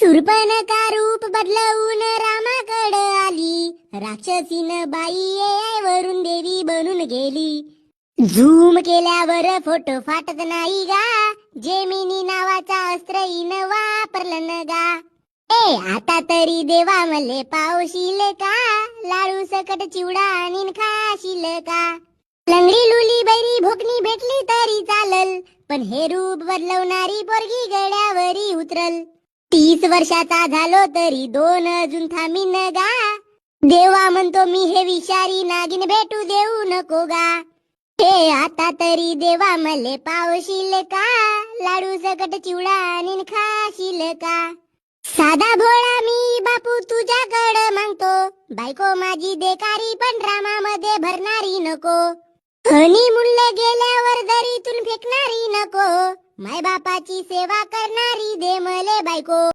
शूर्पणखा रूप बदलवून रामाकडे आली, राक्षसीन बाई वरून देवी बनून गेली. झूम केल्यावर फोटो फाटत नाही गा, जेमिनी नावाचा अस्त्र हिनं वापरलं न गा. आता तरी देवा मले पावशील का, लाडू सकट चिवडा आणीन खाशील का. लंगडी लुली बैरी भोकणी भेटली तरी चालल, पण हे रूप बदलवणारी पोरगी गड्यावरी उतरल. 30 वर्षाचा झालो तरी 2 अजून थांबीन गा, देवा म्हणतो मी हे विषारी नागिन भेटू देऊ नको गा. आता तरी देवा मले पावशील का, लाडू सकट चिवडा आणीन खाशील का. साधा भोळा मी बापू तुझ्याकडे मागतो, बायको माझी देकारी पण रामामध्ये भरणारी नको. हनी मुल्ले गेल्यावर दरीतून फेकणारी नको, माय बापाची सेवा करणारी दे मले बायको.